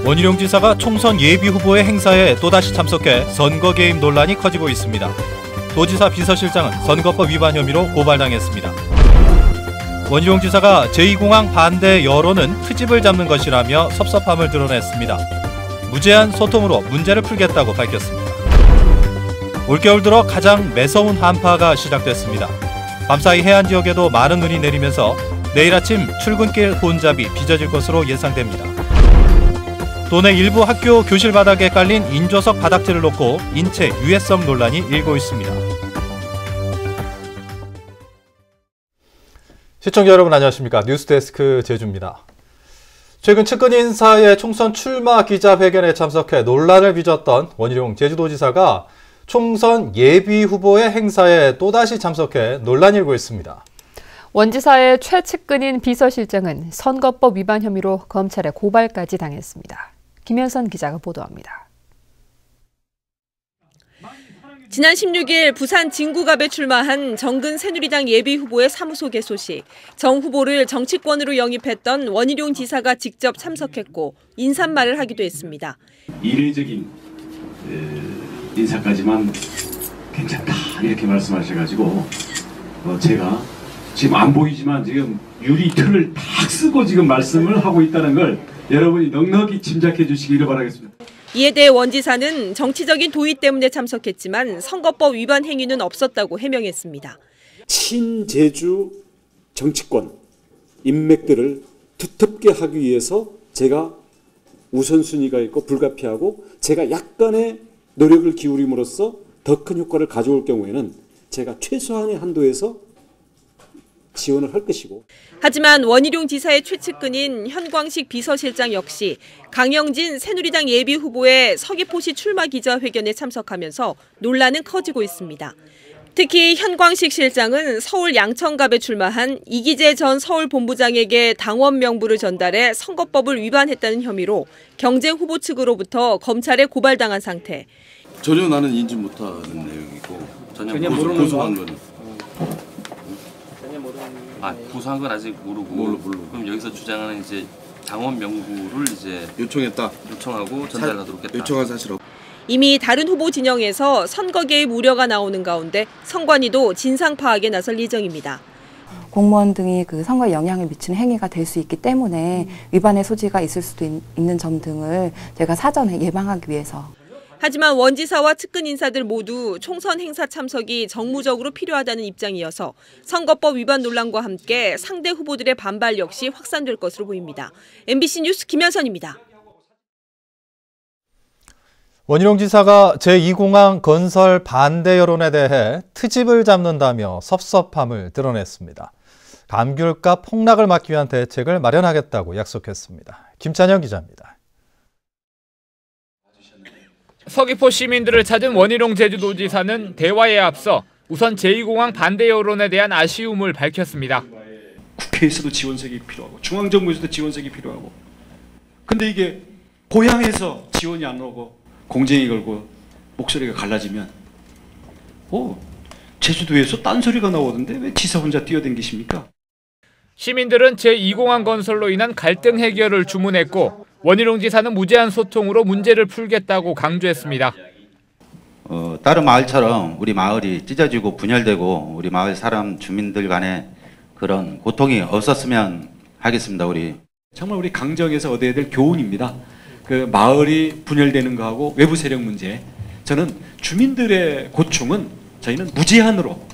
원희룡 지사가 총선 예비후보의 행사에 또다시 참석해 선거 개입 논란이 커지고 있습니다. 도지사 비서실장은 선거법 위반 혐의로 고발당했습니다. 원희룡 지사가 제2공항 반대 여론은 트집을 잡는 것이라며 섭섭함을 드러냈습니다. 무제한 소통으로 문제를 풀겠다고 밝혔습니다. 올겨울 들어 가장 매서운 한파가 시작됐습니다. 밤사이 해안 지역에도 많은 눈이 내리면서 내일 아침 출근길 혼잡이 빚어질 것으로 예상됩니다. 도내 일부 학교 교실 바닥에 깔린 인조석 바닥재를 놓고 인체 유해성 논란이 일고 있습니다. 시청자 여러분 안녕하십니까? 뉴스데스크 제주입니다. 최근 측근 인사의 총선 출마 기자회견에 참석해 논란을 빚었던 원희룡 제주도지사가 총선 예비 후보의 행사에 또다시 참석해 논란이 일고 있습니다. 원 지사의 최측근인 비서실장은 선거법 위반 혐의로 검찰에 고발까지 당했습니다. 김현선 기자가 보도합니다. 지난 16일 부산 진구갑에 출마한 정근 새누리당 예비후보의 사무소 개소 시 정 후보를 정치권으로 영입했던 원희룡 지사가 직접 참석했고 인사말을 하기도 했습니다. 이례적인 인사까지만 괜찮다 이렇게 말씀하셔가지고 제가 지금 안 보이지만 지금 유리 틀을 딱 쓰고 지금 말씀을 하고 있다는 걸 여러분이 넉넉히 짐작해 주시기를 바라겠습니다. 이에 대해 원 지사는 정치적인 도의 때문에 참석했지만 선거법 위반 행위는 없었다고 해명했습니다. 친제주 정치권 인맥들을 두텁게 하기 위해서 제가 우선순위가 있고 불가피하고 제가 약간의 노력을 기울임으로써 더 큰 효과를 가져올 경우에는 제가 최소한의 한도에서 지원을 할 것이고. 하지만 원희룡 지사의 최측근인 현광식 비서실장 역시 강영진 새누리당 예비후보의 서귀포시 출마 기자회견에 참석하면서 논란은 커지고 있습니다. 특히 현광식 실장은 서울 양천갑에 출마한 이기재 전 서울본부장에게 당원 명부를 전달해 선거법을 위반했다는 혐의로 경쟁 후보 측으로부터 검찰에 고발당한 상태. 전혀 나는 인지 못하는 내용이고 전혀 고소한 거는. 고소한 건 아직 모르고. 그럼 여기서 주장하는 이제 당원 명부를 이제 요청하고 전달하도록 했다. 요청한 사실 없. 이미 다른 후보 진영에서 선거 개입 우려가 나오는 가운데 선관위도 진상 파악에 나설 예정입니다. 공무원 등이 그 선거에 영향을 미치는 행위가 될 수 있기 때문에 위반의 소지가 있을 수도 있는 점 등을 제가 사전에 예방하기 위해서. 하지만 원 지사와 측근 인사들 모두 총선 행사 참석이 정무적으로 필요하다는 입장이어서 선거법 위반 논란과 함께 상대 후보들의 반발 역시 확산될 것으로 보입니다. MBC 뉴스 김현선입니다. 원희룡 지사가 제2공항 건설 반대 여론에 대해 트집을 잡는다며 섭섭함을 드러냈습니다. 감귤값 폭락을 막기 위한 대책을 마련하겠다고 약속했습니다. 김찬영 기자입니다. 서귀포 시민들을 찾은 원희룡 제주도지사는 대화에 앞서 우선 제2공항 반대 여론에 대한 아쉬움을 밝혔습니다. 국회에서도 지원색이 필요하고 중앙정부에서도 지원색이 필요하고 근데 이게 고향에서 지원이 안 오고 공쟁이 걸고 목소리가 갈라지면 제주도에서 딴소리가 나오던데 왜 지사 혼자 뛰어댕기십니까? 시민들은 제2공항 건설로 인한 갈등 해결을 주문했고 원희룡 지사는 무제한 소통으로 문제를 풀겠다고 강조했습니다. 다른 마을처럼 우리 마을이 찢어지고 분열되고 우리 마을 사람 주민들 간에 그런 고통이 없었으면 하겠습니다. 정말 우리 강정에서 얻어야 될 교훈입니다. 그 마을이 분열되는 거하고 외부 세력 문제. 저는 주민들의 고충은 저희는 무제한으로.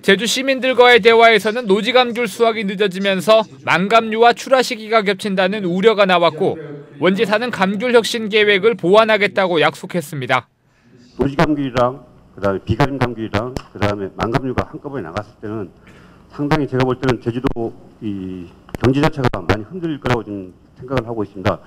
제주 시민들과의 대화에서는 노지감귤 수확이 늦어지면서 만감류와 출하 시기가 겹친다는 우려가 나왔고 원 지사는 감귤 혁신 계획을 보완하겠다고 약속했습니다. 노지감귤이랑 그다음에 비가림 감귤이랑 그다음에 만감류가 한꺼번에 나갔을 때는 상당히 제가 볼 때는 제주도 이 경제 자체가 많이 흔들릴 거라고 좀 생각을 하고 있습니다.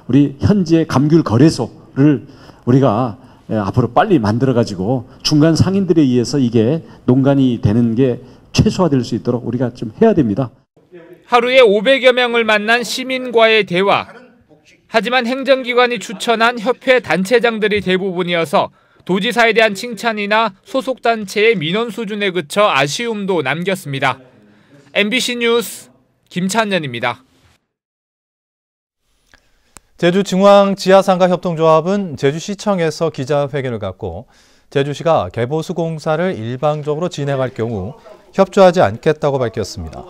우리 현지의 감귤 거래소를 우리가 앞으로 빨리 만들어가지고 중간 상인들에 의해서 이게 농간이 되는 게 최소화될 수 있도록 우리가 좀 해야 됩니다. 하루에 500여 명을 만난 시민과의 대화. 하지만 행정기관이 추천한 협회 단체장들이 대부분이어서 도지사에 대한 칭찬이나 소속단체의 민원 수준에 그쳐 아쉬움도 남겼습니다. MBC 뉴스 김찬년입니다. 제주중앙지하상가협동조합은 제주시청에서 기자회견을 갖고 제주시가 개보수 공사를 일방적으로 진행할 경우 협조하지 않겠다고 밝혔습니다.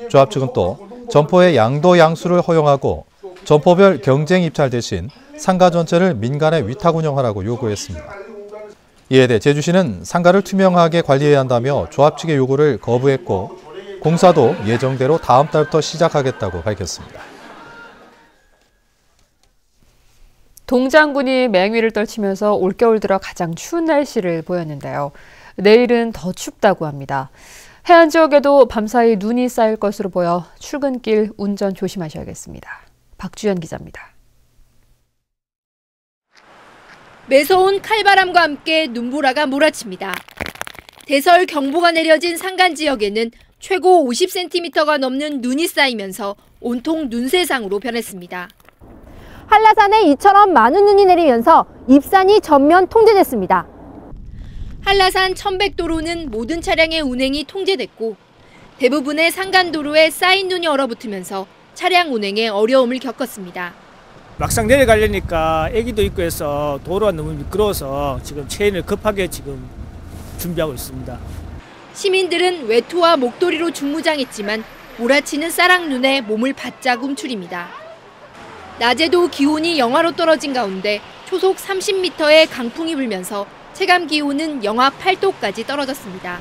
조합 측은 또 점포의 양도 양수를 허용하고 점포별 경쟁 입찰 대신 상가 전체를 민간에 위탁 운영하라고 요구했습니다. 이에 대해 제주시는 상가를 투명하게 관리해야 한다며 조합 측의 요구를 거부했고 공사도 예정대로 다음 달부터 시작하겠다고 밝혔습니다. 동장군이 맹위를 떨치면서 올겨울 들어 가장 추운 날씨를 보였는데요. 내일은 더 춥다고 합니다. 해안 지역에도 밤사이 눈이 쌓일 것으로 보여 출근길 운전 조심하셔야겠습니다. 박주연 기자입니다. 매서운 칼바람과 함께 눈보라가 몰아칩니다. 대설 경보가 내려진 산간 지역에는 최고 50cm가 넘는 눈이 쌓이면서 온통 눈세상으로 변했습니다. 한라산에 이처럼 많은 눈이 내리면서 입산이 전면 통제됐습니다. 한라산 1100도로는 모든 차량의 운행이 통제됐고 대부분의 산간도로에 쌓인 눈이 얼어붙으면서 차량 운행에 어려움을 겪었습니다. 막상 내려가려니까 애기도 있고 해서 도로가 너무 미끄러워서 지금 체인을 급하게 지금 준비하고 있습니다. 시민들은 외투와 목도리로 중무장했지만 몰아치는 쌀락눈에 몸을 바짝 움츠립니다. 낮에도 기온이 영하로 떨어진 가운데 초속 30m의 강풍이 불면서 체감 기온은 영하 8도까지 떨어졌습니다.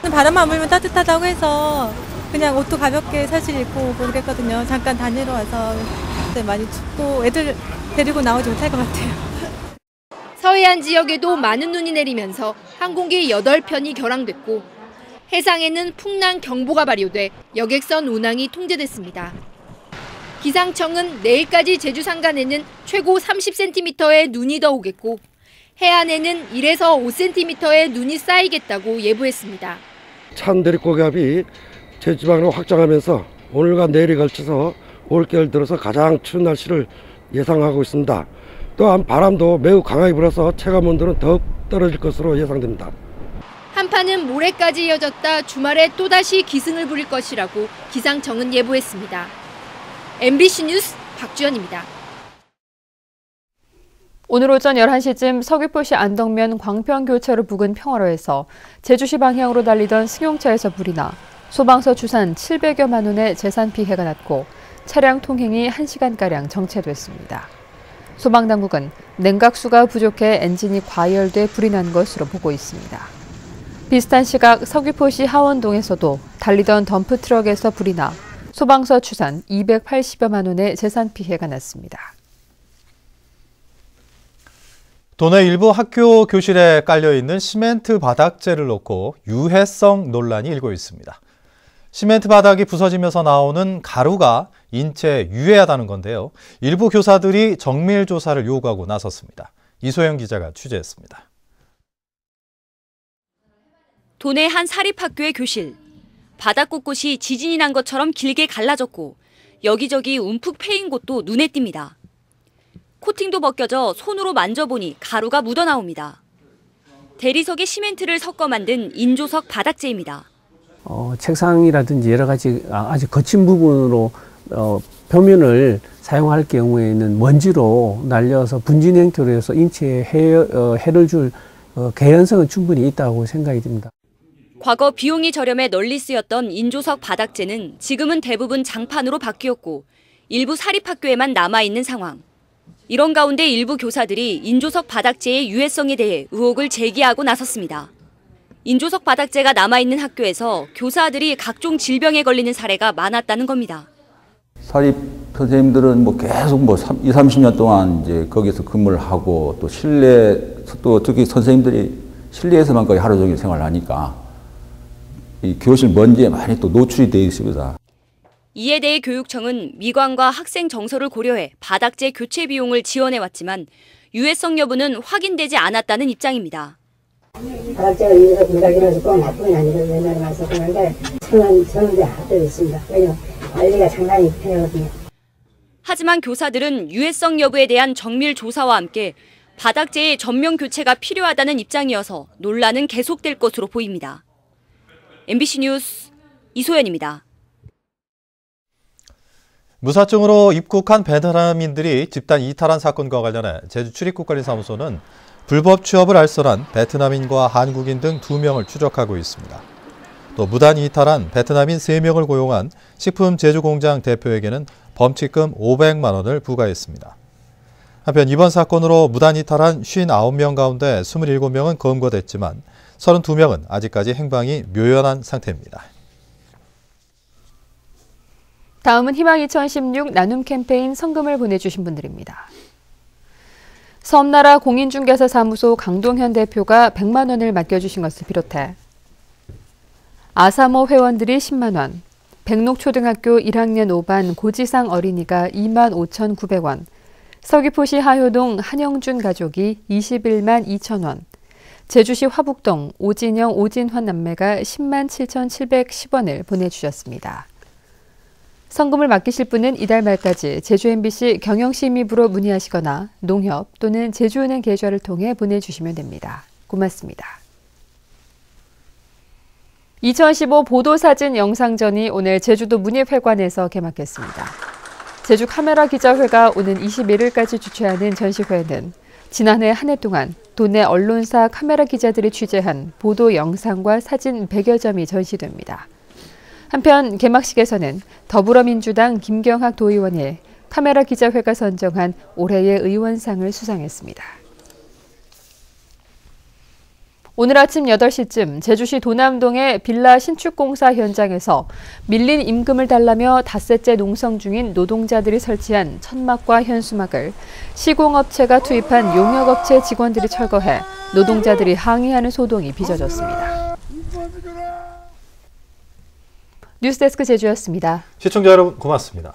바람만 불면 따뜻하다고 해서 그냥 옷도 가볍게 사실 입고 오고 그랬거든요. 잠깐 다니러 와서 많이 춥고 애들 데리고 나오지 못할 것 같아요. 서해안 지역에도 많은 눈이 내리면서 항공기 8편이 결항됐고 해상에는 풍랑 경보가 발효돼 여객선 운항이 통제됐습니다. 기상청은 내일까지 제주 산간에는 최고 30cm의 눈이 더 오겠고 해안에는 1에서 5cm의 눈이 쌓이겠다고 예보했습니다. 찬 대륙고기압이 제주지방으로 확장하면서 오늘과 내일에 걸쳐서 올겨울 들어서 가장 추운 날씨를 예상하고 있습니다. 또한 바람도 매우 강하게 불어서 체감 온도는 더욱 떨어질 것으로 예상됩니다. 한파는 모레까지 이어졌다 주말에 또다시 기승을 부릴 것이라고 기상청은 예보했습니다. MBC 뉴스 박주연입니다. 오늘 오전 11시쯤 서귀포시 안덕면 광평교차로 부근 평화로에서 제주시 방향으로 달리던 승용차에서 불이 나 소방서 추산 700여만 원의 재산 피해가 났고 차량 통행이 1시간가량 정체됐습니다. 소방당국은 냉각수가 부족해 엔진이 과열돼 불이 난 것으로 보고 있습니다. 비슷한 시각 서귀포시 하원동에서도 달리던 덤프트럭에서 불이 나 소방서 추산 280여만 원의 재산 피해가 났습니다. 도내 일부 학교 교실에 깔려있는 시멘트 바닥재를 놓고 유해성 논란이 일고 있습니다. 시멘트 바닥이 부서지면서 나오는 가루가 인체에 유해하다는 건데요. 일부 교사들이 정밀 조사를 요구하고 나섰습니다. 이소영 기자가 취재했습니다. 도내 한 사립학교의 교실. 바닥 곳곳이 지진이 난 것처럼 길게 갈라졌고 여기저기 움푹 패인 곳도 눈에 띕니다. 코팅도 벗겨져 손으로 만져보니 가루가 묻어나옵니다. 대리석에 시멘트를 섞어 만든 인조석 바닥재입니다. 책상이라든지 여러 가지 아주 거친 부분으로 표면을 사용할 경우에는 먼지로 날려서 분진 행태로 해서 인체에 해를 줄 개연성은 충분히 있다고 생각이 듭니다. 과거 비용이 저렴해 널리 쓰였던 인조석 바닥재는 지금은 대부분 장판으로 바뀌었고 일부 사립학교에만 남아있는 상황. 이런 가운데 일부 교사들이 인조석 바닥재의 유해성에 대해 의혹을 제기하고 나섰습니다. 인조석 바닥재가 남아있는 학교에서 교사들이 각종 질병에 걸리는 사례가 많았다는 겁니다. 사립 선생님들은 계속 20, 30년 동안 이제 거기서 근무를 하고 또 실내, 또 특히 선생님들이 실내에서만 거의 하루 종일 생활을 하니까 이 교실 먼지에 많이 또 노출이 되어 있습니다. 이에 대해 교육청은 미관과 학생 정서를 고려해 바닥재 교체 비용을 지원해왔지만 유해성 여부는 확인되지 않았다는 입장입니다. 바닥재가 인조석 분갈이라서 꼭 나쁜 아니거든요. 옛날에 말씀하는데 저는 합격이 있습니다. 왜냐하면 관리가 상당히 필요하거든요. 하지만 교사들은 유해성 여부에 대한 정밀 조사와 함께 바닥재의 전면 교체가 필요하다는 입장이어서 논란은 계속될 것으로 보입니다. MBC 뉴스 이소연입니다. 무사증으로 입국한 베트남인들이 집단 이탈한 사건과 관련해 제주 출입국관리사무소는 불법 취업을 알선한 베트남인과 한국인 등 2명을 추적하고 있습니다. 또 무단 이탈한 베트남인 3명을 고용한 식품 제조공장 대표에게는 범칙금 500만 원을 부과했습니다. 한편 이번 사건으로 무단 이탈한 59명 가운데 27명은 검거됐지만 32명은 아직까지 행방이 묘연한 상태입니다. 다음은 희망 2016 나눔 캠페인 성금을 보내주신 분들입니다. 섬나라 공인중개사 사무소 강동현 대표가 100만 원을 맡겨주신 것을 비롯해 아사모 회원들이 10만 원, 백록초등학교 1학년 5반 고지상 어린이가 25,900원, 서귀포시 하효동 한영준 가족이 21만 2천 원, 제주시 화북동 오진영 오진환 남매가 10만 7,710원을 보내주셨습니다. 성금을 맡기실 분은 이달 말까지 제주 MBC 경영심의부로 문의하시거나 농협 또는 제주은행 계좌를 통해 보내주시면 됩니다. 고맙습니다. 2015 보도사진 영상전이 오늘 제주도 문예회관에서 개막했습니다. 제주 카메라 기자회가 오는 21일까지 주최하는 전시회는 지난해 한 해 동안 도내 언론사 카메라 기자들이 취재한 보도 영상과 사진 100여 점이 전시됩니다. 한편 개막식에서는 더불어민주당 김경학 도의원이 카메라 기자회가 선정한 올해의 의원상을 수상했습니다. 오늘 아침 8시쯤 제주시 도남동의 빌라 신축공사 현장에서 밀린 임금을 달라며 닷새째 농성 중인 노동자들이 설치한 천막과 현수막을 시공업체가 투입한 용역업체 직원들이 철거해 노동자들이 항의하는 소동이 빚어졌습니다. 뉴스데스크 제주였습니다. 시청자 여러분 고맙습니다.